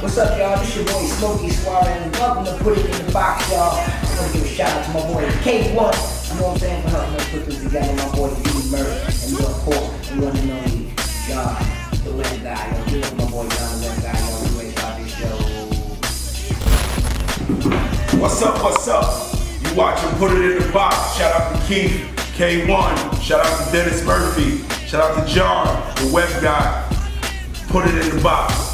What's up, y'all? This your boy Smokey Suarez. Welcome to Put It in the Box, y'all. I want to give a shout out to my boy K1. You know what I'm saying? For helping us put this together. My boy D Murray. And of course, you want to know me, John, the Web Guy. Yo, give up my boy John, the Web Guy. Yo, we ready to start this show. What's up, what's up? You watching Put It in the Box. Shout out to Keith, K1. Shout out to Dennis Murphy. Shout out to John, the Web Guy. Put It in the Box.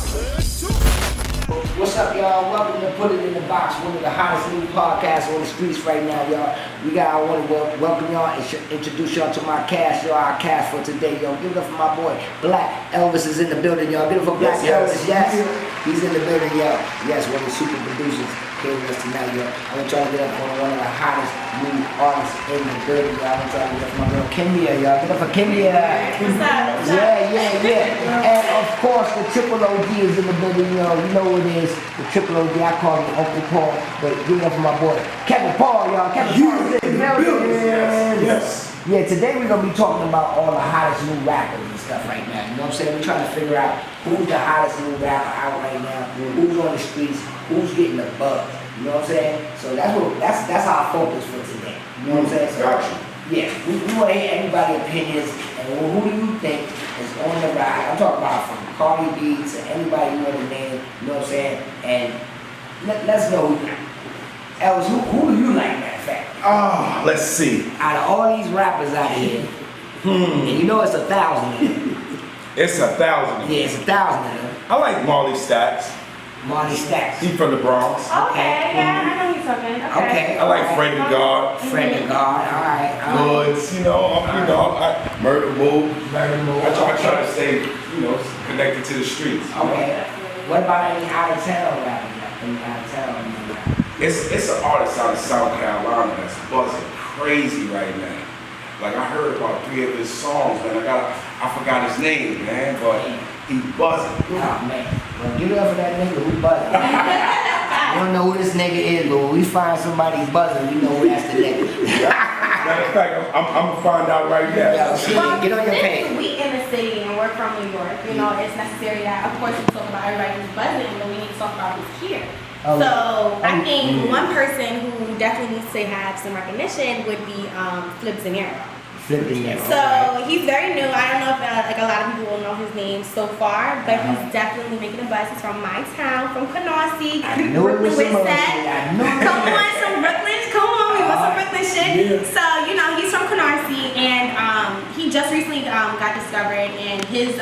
What's up, y'all? Welcome to Put It in the Box, one of the hottest new podcasts on the streets right now, y'all. I want to welcome y'all and introduce y'all to my cast, y'all. Our cast for today, yo. Give it up for my boy Black Elvis is in the building, y'all. Give it up for Black Elvis, yes. He's in the building, y'all. Yes, one of the super producers here with us tonight, y'all. I want y'all to get up on one of the hottest new artists in the building, y'all. I want y'all to get up for my girl Kimia, y'all. Get up for Kimia. What's up? Yeah. And of course, the Triple OG is in the building, y'all. You know who it is. The Triple OG, I call him Uncle Paul, but give it up for my boy Kevin Paul, y'all. Kevin Paul is in the building. Yes. Yeah, today we're gonna be talking about all the hottest new rappers and stuff right now. You know what I'm saying? We're trying to figure out who's the hottest new rapper out right now, who's on the streets, who's getting the buzz. You know what I'm saying? So that's our focus for today. You know what I'm saying? So, Gotcha. yeah, we want to hear everybody's opinions and who do you think is on the ride. I'm talking about from Cardi B to anybody you want to name. You know what I'm saying? And let's know. Elvis, who do you like, matter of fact? Let's see. Out of all these rappers out here, and you know it's 1,000 of them. It's 1,000. Yeah, it's 1,000 of them. I like Marley Stacks. Marley Stacks. He from the Bronx. Okay, yeah, I know who's talking. Okay. I like Freddie God. Freddie God, alright. Goods, Murder Move. I try to stay, connected to the streets. Okay. What about any out of town rappers? Any out of town? It's an artist out of South Carolina that's buzzing crazy right now. Like I heard about 3 of his songs, man. I forgot his name, man, but he buzzing. Oh man. Well, give it up for that nigga who buzzing. We don't know who this nigga is, but when we find somebody buzzing, we know that's the nigga. Matter of fact, I'm gonna find out right now. Yo, get on your page. We in the city and we're from New York. You know, it's necessary that, of course, we talk about everybody who's buzzing, but we need to talk about who's here. So I think one person who definitely needs to have some recognition would be Flip Zanero. So he's very new. I don't know if like a lot of people will know his name so far, but he's definitely making a buzz. He's from my town, from Canarsie, Brooklyn with that. Come on, some Brooklyn. Come on, we want some Brooklyn shit. Yeah. So he's from Canarsie, and he just recently got discovered, and his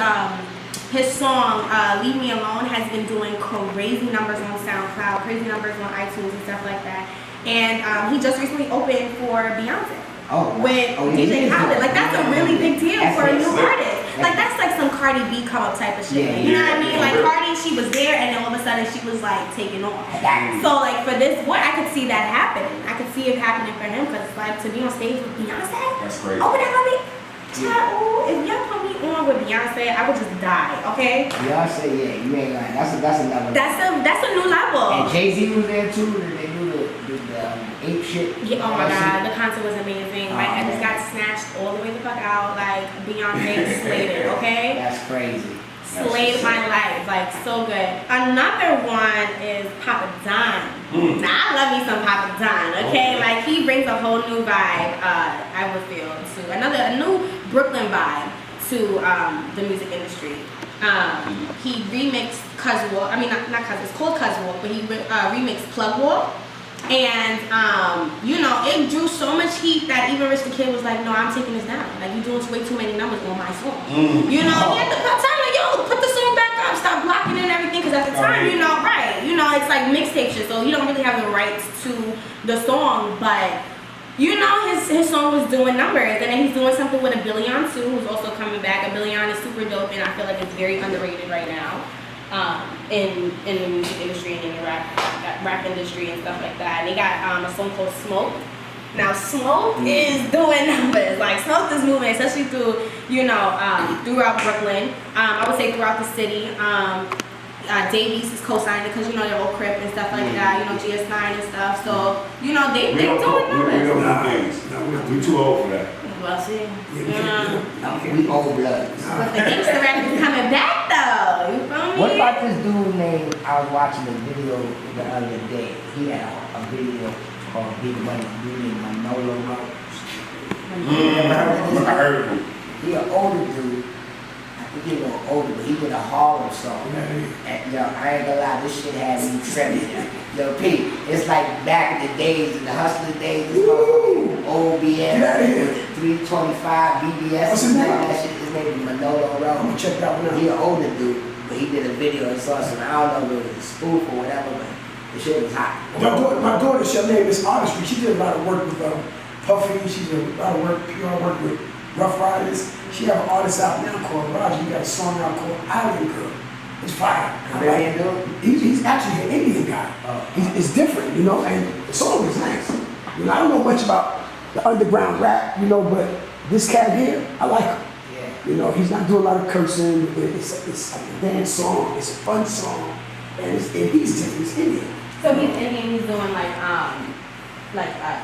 song "Leave Me Alone" has been doing crazy numbers on SoundCloud, crazy numbers on iTunes and stuff like that. And he just recently opened for Beyonce. With DJ Khaled. Like that's a really big deal for a new artist. Like that's like some Cardi B come up type of shit. You know what I mean? Like Cardi, she was there and then all of a sudden she was like taking off. So like for this boy, I could see that happening. I could see it happening for him because like to be on stage with Beyonce. That's crazy. Oh, that gonna be. If y'all put me on with Beyonce, I would just die. Okay. Beyonce, yeah, you ain't lying. That's another. That's a new level. And Jay-Z was there too. And they do the ape shit. Yeah, oh my god, the concert was amazing. My head just got snatched all the way the fuck out. Like Beyonce slayed it, okay? That's crazy. Slayed my life, like so good. Another one is Papa Don. Now I love me some Papa Don, okay? Like he brings a whole new vibe, I would feel, to a new Brooklyn vibe to the music industry. He remixed Cuzwalk, I mean not Cuzwalk, it's called Cuzwalk, but he remixed Plug Walk. And it drew so much heat that even Rich the Kid was like, no, I'm taking this down. Like you're doing way too many numbers on my song. He had to tell me, yo, put the song back up, stop blocking it and everything. Because at the time, it's like mixtape shit, so you don't really have the rights to the song. But his song was doing numbers, and then he's doing something with a Billion too, who's also coming back. A Billion is super dope, and I feel like it's very underrated right now. In the music industry and in the rap industry and stuff like that. And they got a song called Smoke. Now Smoke is doing numbers. Like Smoke is moving, especially through, throughout Brooklyn. I would say throughout the city. Davies is co-signing because they're all Crip and stuff like that. GS9 and stuff. So they doing numbers. We too old for that. Well, see. We old blood. But the gangster rap is coming back though. You feel me? What about this dude named, I was watching a video the other day. He had a video called Big Money, dude named Manolo Rose. You ever heard of this? I heard of him. He an older dude. I think he a little older, but he did a Harlem song. And yo, I ain't gonna lie, this shit had me tripping. Yo, Pete, it's like back in the days, in the hustler days, this motherfucking old BM with 325 BBS. What's his name? That shit, his name is Manolo I'm gonna Rose. check that one out. He an older dude, but he did a video and saw some, I don't know if it was a spoof or whatever, but the shit was hot. My daughter, her name is Artistry. She did a lot of work with Puffy. She did a lot of work, PR work with Rough Riders. She have an artist out now called Roger. He got a song out called Island Girl. It's fire. Caribbean dude? He's actually an Indian guy. It's different, you know, and the song is nice. You know, I don't know much about the underground rap, you know, but this cat here, I like him. Yeah. You know, he's not doing a lot of cursing. It's like a dance song. It's a fun song, and he's different. He's Indian. So he's Indian. He's doing like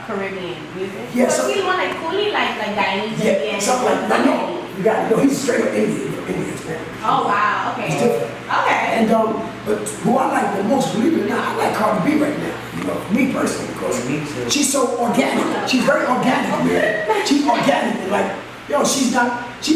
Caribbean music. Yeah, So so- he's more like Cooley, like Guyanese Yeah, Indian. something like that. No, you got to know he's straight up Indian. Indian man. Oh wow. Okay. He's different. Okay. And but who I like the most, believe it or not, I like Cardi B right now. You know, me personally, because Me too. she's so organic. She's very organic, man. She's organic, and like, yo, she's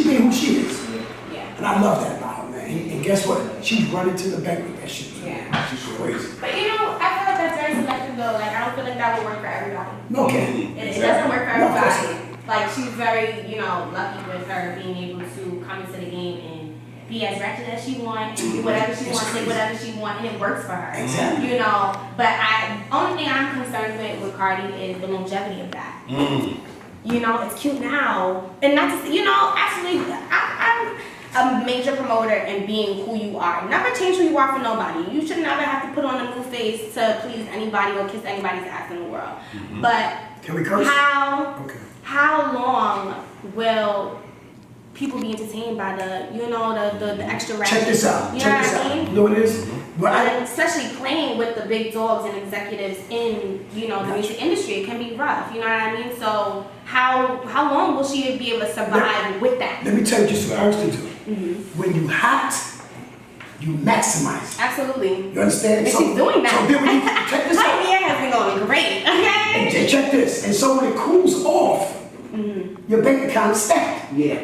being who she is. Yeah. And I love that about her, man. And guess what? She's running to the bank with that shit. Yeah. She's crazy. But you know, I feel like that's very selective though. Like I don't feel like that would work for everybody. No, okay. It doesn't work for No, of course everybody. Like she's very, lucky with her being able to come into the game and be as ratchet as she wants and do whatever she It's wants, say crazy. whatever she wants, and it works for her. Exactly. You know, but only thing I'm concerned with Cardi is the longevity of that. You know, it's cute now, and not to say, actually, I'm a major promoter in being who you are. Never change who you are for nobody. You should never have to put on a new face to please anybody or kiss anybody's ass in the world. But Can we curse? how Okay. long will people be entertained by the extra rap? Check this out. You know Check what this I out. mean? You know what it is? Well, And especially playing with the big dogs and executives in the music industry, it can be rough. You know what I mean? So how long will she be able to survive with that? let me tell you just what I used to do. Mm-hmm. When you hot, you maximize. Absolutely. You understand? And she's doing that. So then when you check this My out. year has been going great. And Okay. check this. And so when it cools off, your bank account is stacked. Yeah.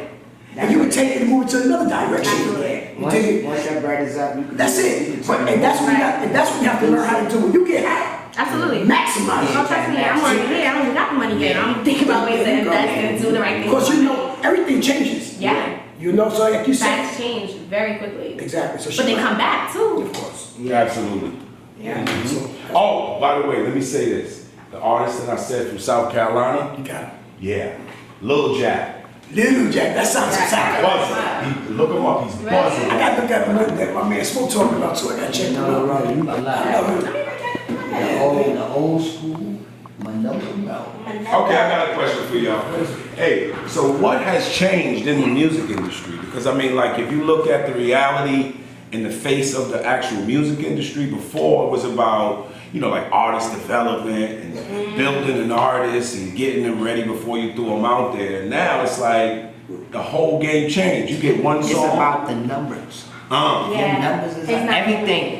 And you would take it and move it to another direction. Absolutely. You take it. Once your bread is up, you can That's you it. can But, turn and that's what you Right. got. And that's what you have to learn how to do. When you get hot, Absolutely. maximize Oh, it. trust me, I'm already here. I don't even got the money yet. I'm thinking about ways to invest and do the right thing. Because you know everything changes. Yeah. You know, so like you said. Facts change very quickly. Exactly. So But they come back too. Of course. Absolutely. Yeah. So, Oh, by the way, let me say this. The artist that I said from South Carolina, you got it. yeah, Lil Jack. Little Jack, that sounds exactly right. Buzzing. Look him up, he's buzzing. I got to look at that my man Smoke talking about too. I got to check him Manolo out. Rose, you I love love it. him. The old school Manolo Rose. Okay, I got a question for y'all. Hey, so what has changed in the music industry? Because I mean, like, if you look at the reality in the face of the actual music industry, before it was about, like artist development and building an artist and getting them ready before you threw them out there. And now it's like the whole game changed. You get one It's song. about the numbers. Yeah. Your numbers is It's not-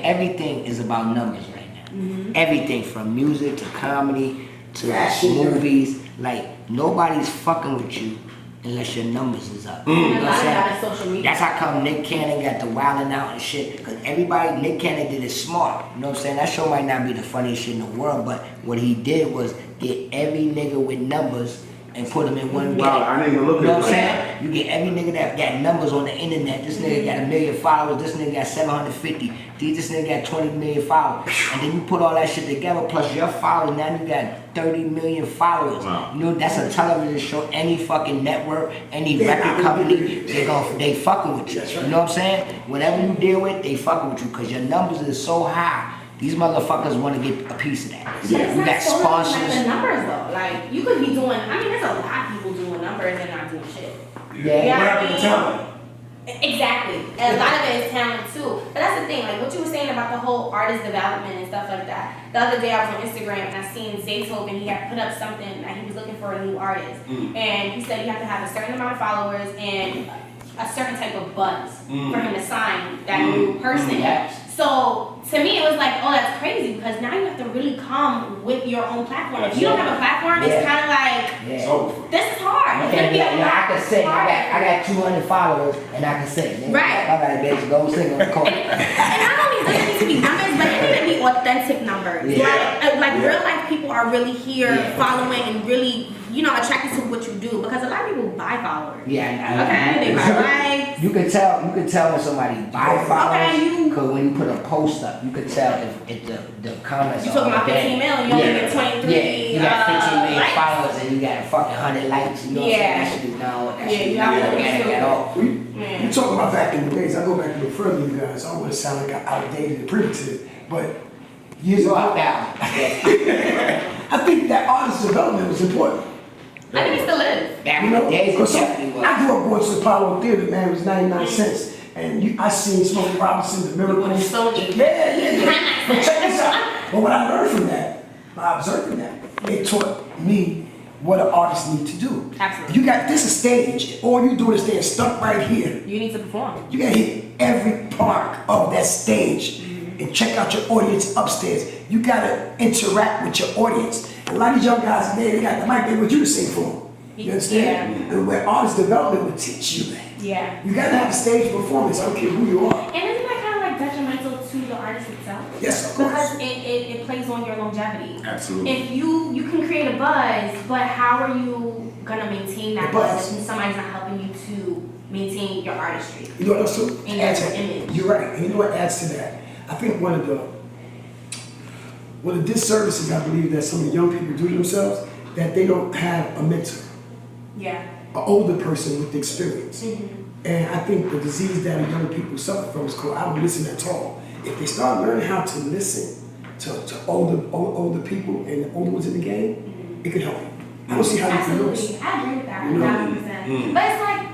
everything is about numbers right now. Everything from music to comedy to Fashion. movies. Like nobody's fucking with you unless your numbers is up. You know And a what lot I'm of saying? that is social media. That's how come Nick Cannon got the wilding out and shit. Cause Nick Cannon did it smart. You know what I'm saying? That show might not be the funniest shit in the world, but what he did was get every nigga with numbers and put them in one Wow, bag. I didn't even look You know at what I'm that. saying? You get every nigga that got numbers on the internet. This nigga got 1 million followers. This nigga got 750. This nigga got 20 million followers. And then you put all that shit together, plus your followers, now you got 30 million followers. Wow. You know, that's a television show. Any fucking network, any Yeah, record I company, agree. they fucking with you. That's right. You know what I'm saying? Whatever you deal with, they fucking with you. Cause your numbers is so high. These motherfuckers want to get a piece of that. But it's You not got so much like the sponsors. numbers though. Like you could be doing. I mean, there's a lot of people doing numbers and not doing shit. Yeah. What happened to talent? Exactly. And a lot of it is talent too. But that's the thing, like what you were saying about the whole artist development and stuff like that. The other day I was on Instagram and I seen Zaytoven, he had put up something that he was looking for a new artist. And he said you have to have a certain amount of followers and a certain type of buzz for him to sign that new person. Yes. So to me it was like, oh, that's crazy because now you have to really come with your own platform. If you don't have a platform, it's kind of like, It's over. this is hard. It's gonna be a I lot can sing. I harder. got 200 followers and I can sing. Right. All right, bitch, go sing on the court. And not only does it need to be numbers, but it need to be authentic numbers. Yeah. Like Yeah. real life people are really here Yeah. following and really, attracted to what you do because a lot of people buy followers. Yeah, Okay, they buy likes. You can tell when somebody buy Okay, followers because when you put a post up, you can tell if the comments. You talking are about 15 dead. mil, you only get 23. Yeah, you got 15 million likes. followers and you got a fucking 100 likes. You know what I'm saying? Yeah. That shit is not. That Yeah, shit you is have not to organic do at all. You talk about back in the days. I go back a little further, you guys. I don't want to sound like I'm outdated and primitive, but years You ago, out now. I think that artist development was important. I think it still is. Back You in know, the days, it because definitely was. I grew up going to the Apollo Theater, man. It was 99 cents. And I seen Smokey Robinson, The Miracles. Sony. Yeah. But check this out. But what I learned from that, by observing that, it taught me what an artist needs to do. Absolutely. You got this a stage. All you do is stay stuck right here. You need to perform. You gotta hit every part of that stage and check out your audience upstairs. You gotta interact with your audience. A lot of these young guys today, they got the mic, they want you to sing for them. You understand? And where artist development will teach you that. Yeah. You gotta have a stage performance. I don't care who you are. And isn't that kind of like detrimental to the artist itself? Yes, of course. Because it plays on your longevity. Absolutely. If you can create a buzz, but how are you gonna maintain that The buzz. buzz if somebody's not helping you to maintain your artistry? You know what else too? And Adds your to- image. You're right. And you know what adds to that? I think one of the disservices I believe that some of the young people do to themselves, that they don't have a mentor. Yeah. An older person with experience. Mm-hmm. And I think the disease that young people suffer from is called I don't listen at all. If they start learning how to listen to older people and the older ones in the game, it can help you. I don't see how you can lose. Absolutely. I agree with that You know? 1,000%. But it's like,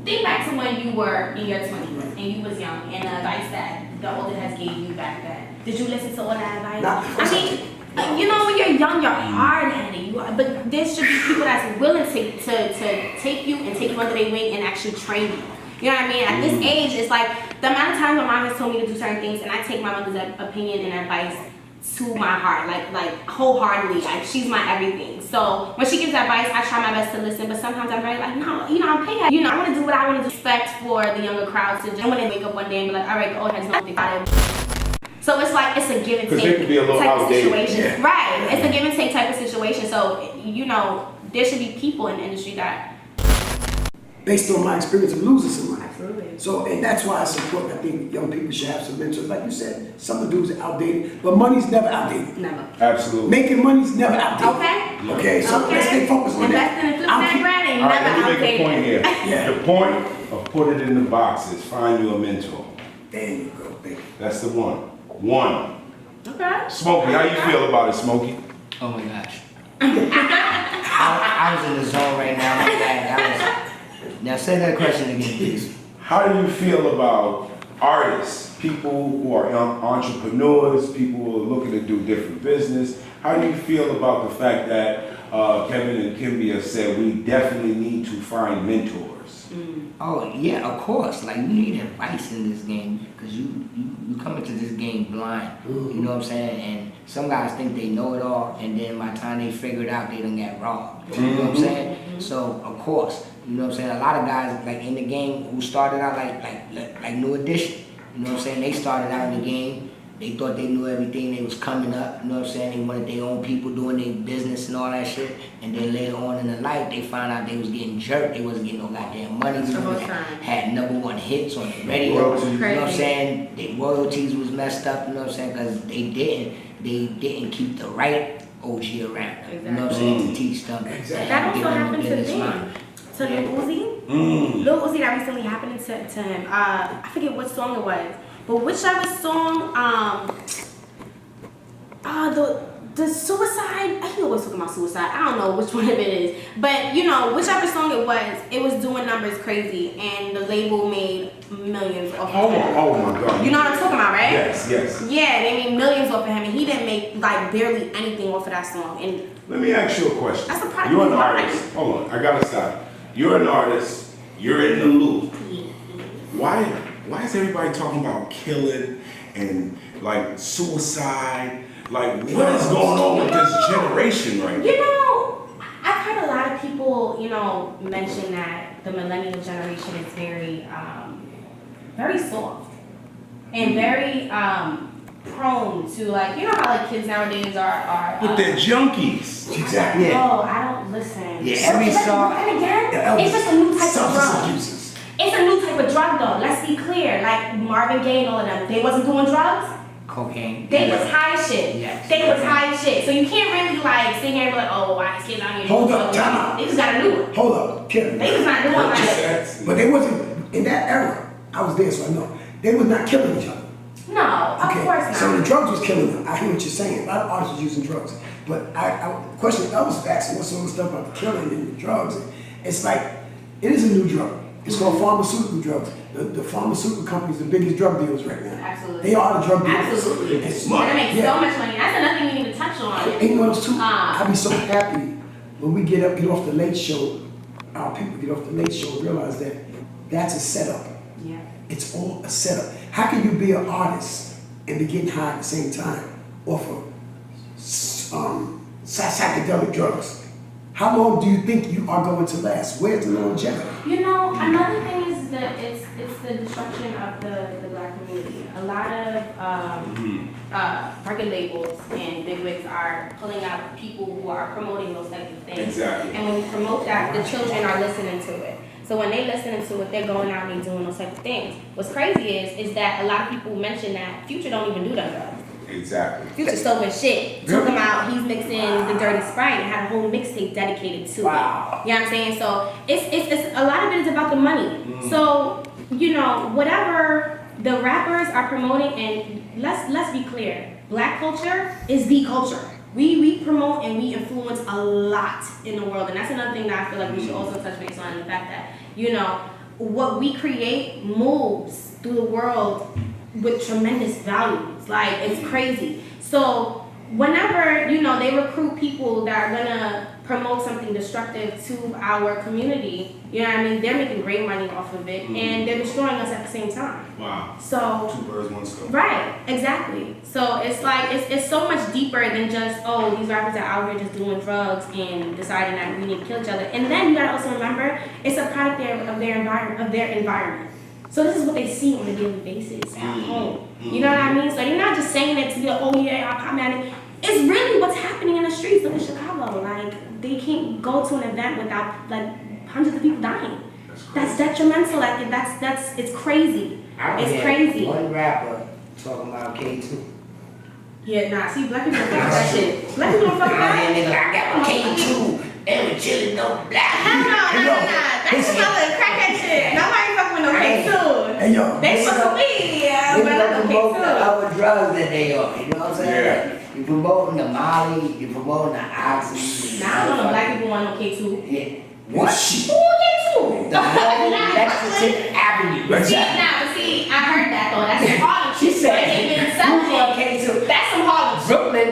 think back to when you were in your 20s and you was young and the advice that the older heads gave you back then. Did you listen to all that advice? Not- I mean, when you're young, you're hard-headed. But there should be people that's willing to take you and take you under their wing and actually train you. You know what I mean? At this age, it's like the amount of times my mom has told me to do certain things, and I take my mother's opinion and advice to my heart, like wholeheartedly. Like she's my everything. So when she gives advice, I try my best to listen. But sometimes I'm very like, no, I'm paying. I want to do what I want to do. Respect for the younger crowd to just. I want to wake up one day and be like, all right, the old heads know what they got it. So it's like it's a give and 'Cause take they could be a little type of outdated. situation, right? It's a give and take type of situation. So there should be people in the industry that Based on my experience of losing somebody. absolutely. So, and that's why I support, I think young people should have some mentors. Like you said, some of the dudes are outdated, but money's never outdated. Never. Absolutely. Making money's never outdated. Okay. Okay, so let's stay focused on that. Investing in flipping I'll that keep- bread ain't All right, never let me make a outdated. point here. Yeah. The point of put it in the box is find you a mentor. There you go, baby. That's the one. One. Okay. Smokey, how you feel about it, Smokey? Oh my gosh. I was in the zone right now. My bad. Now say that question again, please. How do you feel about artists, people who are entrepreneurs, people who are looking to do different business? How do you feel about the fact that Kevin and Kimby have said we definitely need to find mentors? Oh yeah, of course. Like you need advice in this game because you come into this game blind. You know what I'm saying? And some guys think they know it all, and then by the time they figure it out, they done get robbed. You know what I'm saying? So of course, you know what I'm saying. A lot of guys like in the game who started out like New Edition. You know what I'm saying? They started out in the game. They thought they knew everything. They was coming up. You know what I'm saying? They wanted their own people doing their business and all that shit. And then later on in the life, they found out they was getting jerked. They wasn't getting no goddamn money. The whole They time. had #1 hits on the radio. Royalties. You know what I'm Crazy. saying? Their royalties was messed up. You know what I'm saying? Because they didn't keep the right OG around. You know what I'm saying? To teach them. Exactly. That also give them the happened to business them. mind. To Lil Uzi. Lil Uzi, that recently happened to him. I forget what song it was, but whichever song, the suicide, he always talking about suicide. I don't know which one of it is. But, you know, whichever song it was doing numbers crazy. And the label made millions off of him. Oh my God. You know what I'm talking about, right? Yes. Yeah, they made millions off of him. And he didn't make, like, barely anything off of that song. And Let me ask you a question. That's a product You're of an his mind. artist. Hold on, I gotta stop. You're an artist. You're in the loop. Why is everybody talking about killing and like suicide? Like, what is going on with this generation right now? you know, I've heard a lot of people, you know, mention that the millennial generation is very, very soft and very prone to, like, you know how like kids nowadays are. But they're junkies. Exactly. Yeah. Oh, I don't listen. Yeah, every song- And again, Yeah, it's just a new type of substance drug. abusers. It's a new type of drug, though. Let's be clear. Like Marvin Gaye and all of them, they wasn't doing drugs. Cocaine. They was high as shit. Yes. They was high as shit. So you can't really like sit here and be like, oh, why is getting out here? Hold up, time out. They just gotta do it. Hold up, Kevin. They was not doing like that. That's- But they wasn't, in that era, I was there so I know, they was not killing each other. No, of course not. So the drugs was killing them. I hear what you're saying. A lot of artists was using drugs. But I question Elvis asking what's all the stuff about the killing and the drugs. It's like, it is a new drug. It's called pharmaceutical drugs. The pharmaceutical companies, the biggest drug dealers right now. Absolutely. They are the drug dealers. Absolutely. It's They're gonna make yeah. so much money. That's another thing we need to touch on. And you know what's too? Ah. I be so happy when we get off the late show. Our people get off the late show and realize that that's a setup. Yeah. It's all a setup. How can you be an artist and be getting high at the same time off of psychedelic drugs? How long do you think you are going to last? Where's the longevity? You know, another thing is that it's the destruction of the black community. A lot of record labels and bigwigs are pulling out people who are promoting those types of things. Exactly. And when you promote that, the children are listening to it. So when they listening to it, they're going out and they're doing those types of things. What's crazy is that a lot of people mention that Future don't even do them drugs. Exactly. Future stole his shit. Talking about he's mixing the Dirty Sprite and had a whole mixtape dedicated to Wow. it. You know what I'm saying? So it's a lot of it is about the money. So, you know, whatever the rappers are promoting, and let's be clear, black culture is the culture. We promote and we influence a lot in the world, and that's another thing that I feel like we should also touch base on, the fact that, you know, what we create moves through the world with tremendous values. Like, it's crazy. So whenever, you know, they recruit people that are gonna promote something destructive to our community, you know what I mean, they're making great money off of it, and they're destroying us at the same time. Wow. So, Two birds, one stone. right, exactly. So it's like, it's so much deeper than just, oh, these rappers are out here just doing drugs and deciding that we need to kill each other. And then you gotta also remember, it's a product of their environment. So this is what they see on a daily basis at home. You know what I mean? So they're not just saying it to be like, oh yeah, I'm commenting. It's really what's happening in the streets. Look at Chicago. Like, they can't go to an event without like hundreds of people dying. That's detrimental. Like, it's crazy. It's crazy. One rapper talking about K2. Yeah, nah, see, black people don't fuck with that shit. Black people don't fuck with that. Nigga, I got my K2. They were chilling no black. Hell no. That's some other crackhead shit. Nobody fuck with no K2. Hey yo, They fuck with me, yeah, They but don't no promote the K2. other drugs that they are. You know what I'm saying? Yeah. You promoting the Molly, you promoting the Oxy. Nah, I don't know black people want no K2. Yeah. What? shit. Who want K2? The whole Nah, Lexington Avenue. See, but see, I heard that though. That's some Harlem She shit. said, But they been "Who selling want it. K2? That's some Harlem shit. Brooklyn,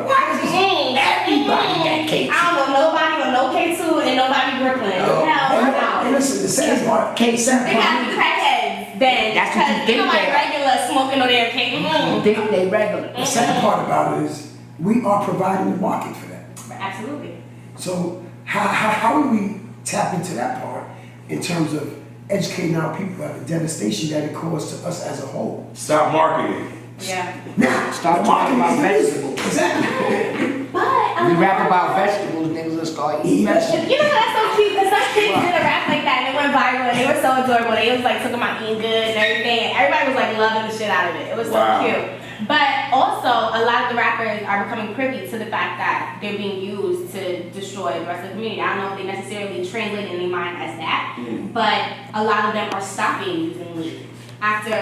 what is it? Everybody got K2. I don't know nobody with no K2 and nobody Brooklyn. Oh. Hell Hey, no. listen, the sad part, K7. They got to be crackheads then. That's what you Because think you know, like they are. regular smoking on their K. You think they regular? the sad part about it is we are providing the market for that. Absolutely. So how do we tap into that part in terms of educating our people about the devastation that it caused to us as a whole? Stop marketing. Yeah. Now, Start the talking market about is vegetables. Exactly. But We rap about vegetables, niggas will start eating vegetables. you know that's so cute because some kids did a rap like that and it went viral and they were so adorable. They was like talking about eating good and everything. Everybody was like loving the shit out of it. It was so Wow. cute. But also, a lot of the rappers are becoming privy to the fact that they're being used to destroy the rest of the community. I don't know if they necessarily translate in their mind as that, but a lot of them are stopping using weed after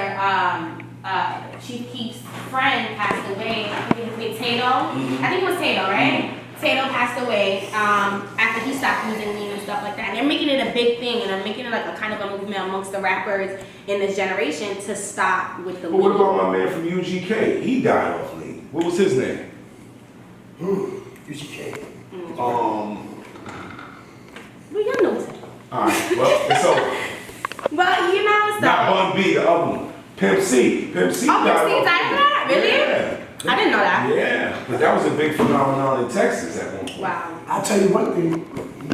Chief Keef's friend passed away. I think his name Tato. I think it was Tato, right? Tato passed away after he stopped using lean and stuff like that. And they're making it a big thing, and they're making it like a kind of a movement amongst the rappers in this generation to stop with the But what lean. about my man from UGK? He died off lean. What was his name? UGK. Well, y'all know what's Alright, well, it's over. But you know, so. Not Bun B, the other one. Pimp C. Pimp C Oh, died Pimp C off died of lean. that? Really? Yeah. I didn't know that. Yeah, but that was a big phenomenon in Texas at one point. Wow. I'll tell you one thing,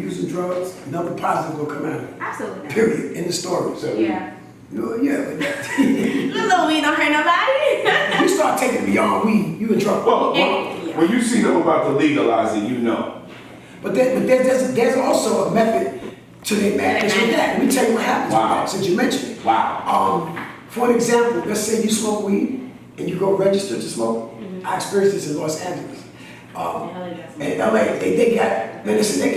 using drugs, nothing positive will come out of it. Absolutely. Period. In the story. So, Yeah. Yeah, but that, Little weed don't hurt nobody. you start taking it beyond weed, you in trouble. well, Yeah. when you see them about to legalize it, you know. But there's also a method to their madness with that. Let me tell you what happens with Wow. that, since you mentioned it. Wow. For an example, let's say you smoke weed and you go register to smoke. I experienced this in Los Angeles. In LA, they got, man, listen, they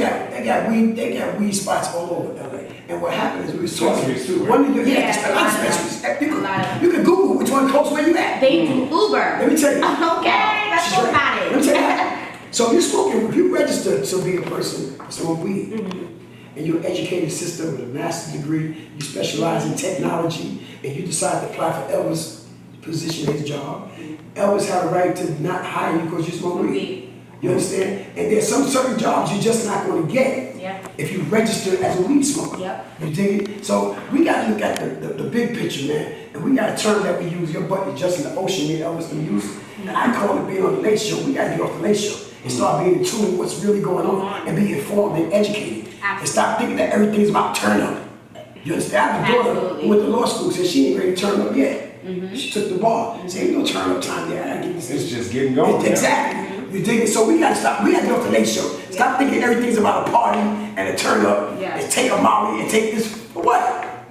got weed spots all over LA. And what happened is we was talking. Dispensaries too, right? One of your, Yeah, a lot of dispensaries. You a lot of- you can Google which one close where you at. They do Uber. Let me tell you. Okay, let's She's talk right. about it. Let me tell you that. So if you're smoking, if you register to be a person to smoke weed, and you're an educated system with a master's degree, you specialize in technology, and you decide to apply for Elvis' position, his job, Elvis had a right to not hire you because you smoke weed. You understand? And there's some certain jobs you're just not going to get Yeah. if you register as a weed smoker. Yep. You dig it? So we got to look at the big picture, man. And we got a term that we use, your butt is just in the ocean, me and Elvis can use. And I call it being on the late show. We got to get off the late show and start being in tune with what's really going on and be informed and educated. And stop thinking that everything's about turn up. You understand? I have a daughter Absolutely. who went to law school, said she ain't ready to turn up yet. She took the bar. Said, ain't no turn up time yet. I gotta get this. It's just getting going. Exactly. You dig it? So we gotta stop. We gotta get off the late show. Stop thinking everything's about a party and a turn up. Yeah. And take a Molly and take this for what?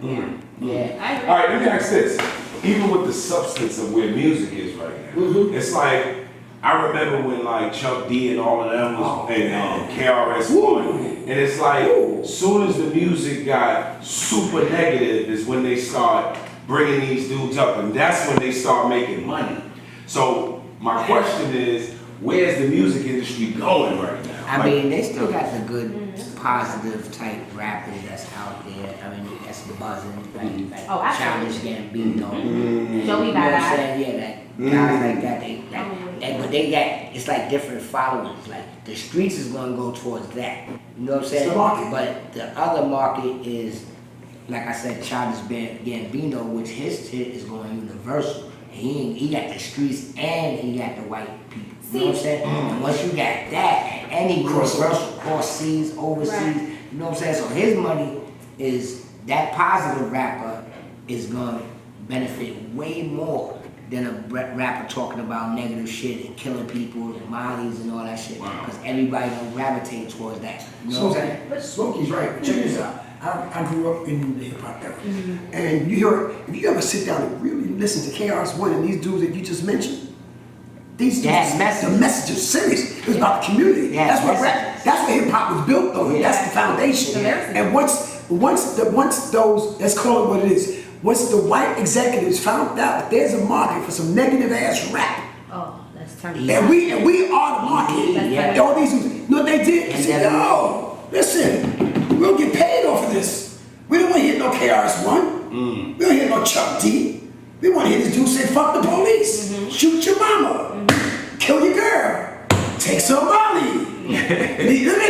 Yeah. I agree. All right, let me ask this. Even with the substance of where music is right now, it's like, I remember when like Chuck D and all of them was, and KRS-One, and it's like, soon as the music got super negative is when they start bringing these dudes up, and that's when they start making money. So my question is, where's the music industry going right now? I Like, mean, they still got the good, positive type rappers that's out there. I mean, that's buzzing, like Oh, Childish absolutely. Gambino. Joey You know what I'm Badass. saying? Yeah, that guys like that. But they got, it's like different followers. Like the streets is gonna go towards that. You know what I'm saying? It's the market. But the other market is, like I said, Childish Gambino, which his hit is going universal. He got the streets and he got the white people. You know what I'm saying? And once you got that, and he universal cross seas, overseas, Right. you know what I'm saying? So his money is, that positive rapper is gonna benefit way more than a rapper talking about negative shit and killing people and mollies and all that shit. Because everybody gonna gravitate towards that. You know what I'm saying? But Smokey's right. Check this out. I grew up in the hip hop era. And you hear, if you ever sit down and really listen to KRS-One and these dudes that you just mentioned, these They had dudes, messages. the message is serious. It was about the community. They had That's what messages. that's what hip hop was built on. Yeah. That's the foundation. The lyricism. And once those, let's call it what it is, once the white executives found out that there's a market for some negative ass rap, Oh, let's turn Yeah. it. and we are the market. Yeah. And all these, you know what they did? They And said, then- yo, listen, we'll get paid off of this. We don't want to hit no KRS-One. We don't hit no Chuck D. We want to hear this dude say, fuck the police, shoot your mama, kill your girl, take somebody. Look at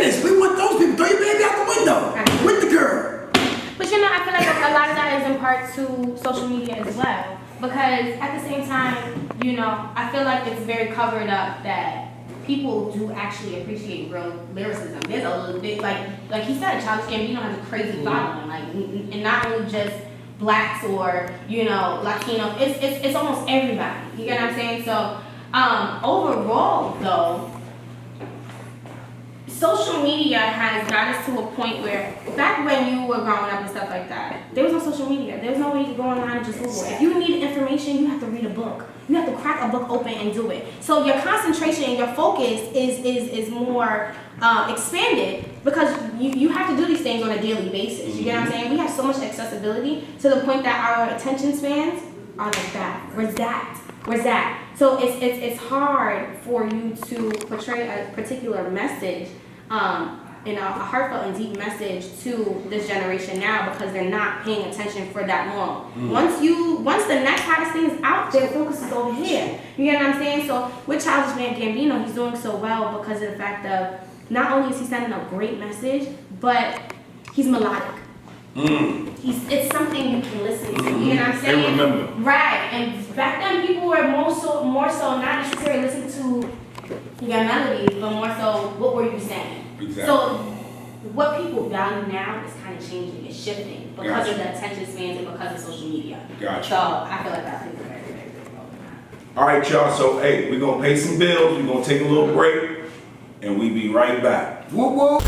this, we want those people, throw your baby out the window with the girl. But you know, I feel like a lot of that is in part to social media as well. Because at the same time, you know, I feel like it's very covered up that people do actually appreciate real lyricism. There's a little bit, like he said, Childish Gambino has a crazy following. Like, and not only just blacks or, you know, Latino, it's almost everybody. You get what I'm saying? So, overall though, social media has got us to a point where, back when you were growing up and stuff like that, there was no social media. There was no way you could go online and just Google. If you need information, you have to read a book. You have to crack a book open and do it. So your concentration and your focus is more expanded because you have to do these things on a daily basis. You get what I'm saying? We have so much accessibility to the point that our attention spans are like that. Where's that? Where's that? So it's hard for you to portray a particular message, a heartfelt and deep message to this generation now because they're not paying attention for that long. Once the next hottest thing is out, their focus is over here. You get what I'm saying? So with Childish Gambino, he's doing so well because of the fact of not only is he sending a great message, but he's melodic. It's something you can listen to. You know what I'm saying? They remember. Right. And back then, people were more so not necessarily listening to your melodies, but more so what were you saying. Exactly. So what people value now is kind of changing. It's shifting because Gotcha. of the attention spans and because of social media. Gotcha. So I feel like that plays a very, very big role in that. All right, y'all. So, hey, we're going to pay some bills. We're going to take a little break, and we be right back. Whoop whoop.